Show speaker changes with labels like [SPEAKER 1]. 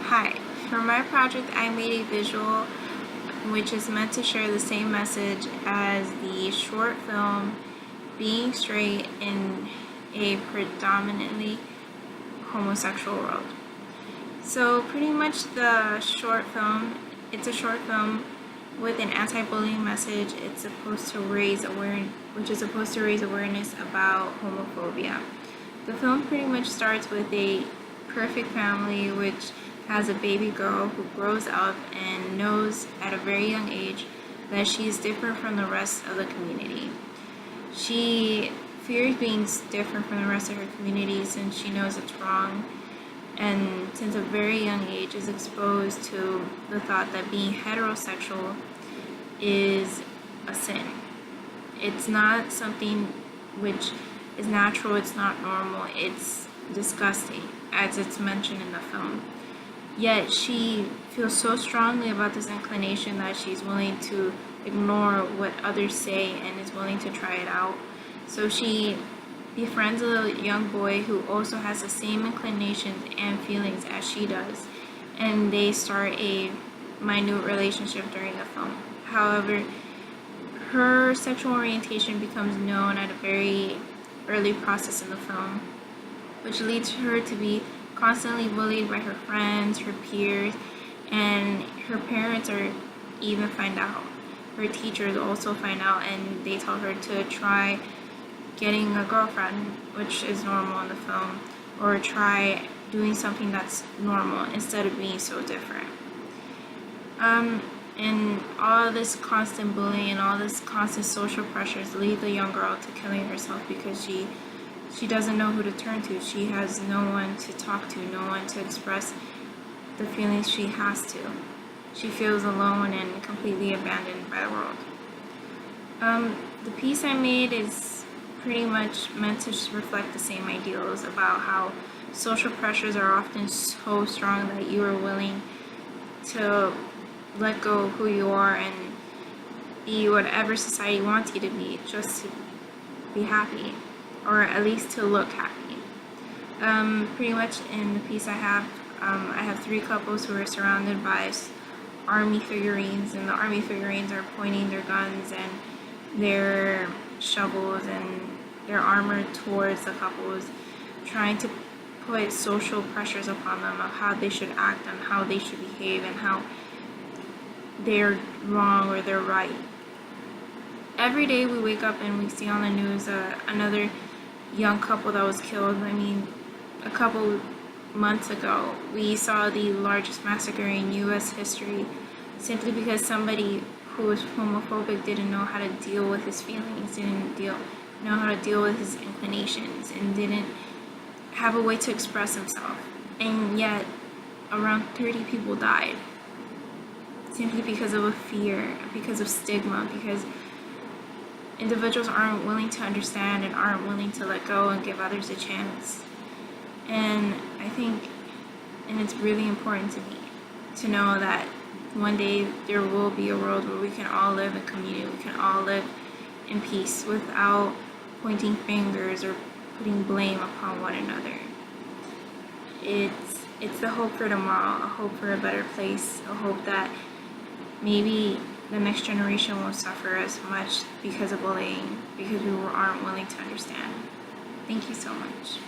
[SPEAKER 1] Hi, for my project I made a visual which is meant to share the same message as the short film Being Straight in a Predominantly Homosexual World. So pretty much the short film, it's a short film with an anti-bullying message. It's supposed to raise awareness about homophobia. The film pretty much starts with a perfect family which has a baby girl who grows up and knows at a very young age that she is different from the rest of the community. She fears being different from the rest of her community since she knows it's wrong, and since a very young age is exposed to the thought that being heterosexual is a sin. It's not something which is natural, it's not normal, it's disgusting, as it's mentioned in the film. Yet she feels so strongly about this inclination that she's willing to ignore what others say and is willing to try it out. So she befriends a young boy who also has the same inclinations and feelings as she does, and they start a minute relationship during the film. However, her sexual orientation becomes known at a very early process in the film, which leads her to be constantly bullied by her friends, her peers, and her parents are even find out. Her teachers also find out, and they tell her to try getting a girlfriend, which is normal in the film, or try doing something that's normal instead of being so different. And all this constant bullying and all this constant social pressures lead the young girl to killing herself because she doesn't know who to turn to. She has no one to talk to, no one to express the feelings she has to. She feels alone and completely abandoned by the world. The piece I made is pretty much meant to reflect the same ideals about how social pressures are often so strong that you are willing to let go of who you are and be whatever society wants you to be just to be happy, or at least to look happy. Pretty much in the piece I have three couples who are surrounded by army figurines, and the army figurines are pointing their guns and their shovels and their armor towards the couples, trying to put social pressures upon them of how they should act and how they should behave and how they're wrong or they're right. Every day we wake up and we see on the news another young couple that was killed. I mean, a couple months ago, we saw the largest massacre in U.S. history simply because somebody who was homophobic didn't know how to deal with his feelings, didn't know how to deal with his inclinations, and didn't have a way to express himself. And yet, around 30 people died simply because of a fear, because of stigma, because individuals aren't willing to understand and aren't willing to let go and give others a chance. And I think, and it's really important to me to know that one day there will be a world where we can all live in community, we can all live in peace without pointing fingers or putting blame upon one another. It's the hope for tomorrow, a hope for a better place, a hope that maybe the next generation won't suffer as much because of bullying, because we aren't willing to understand. Thank you so much.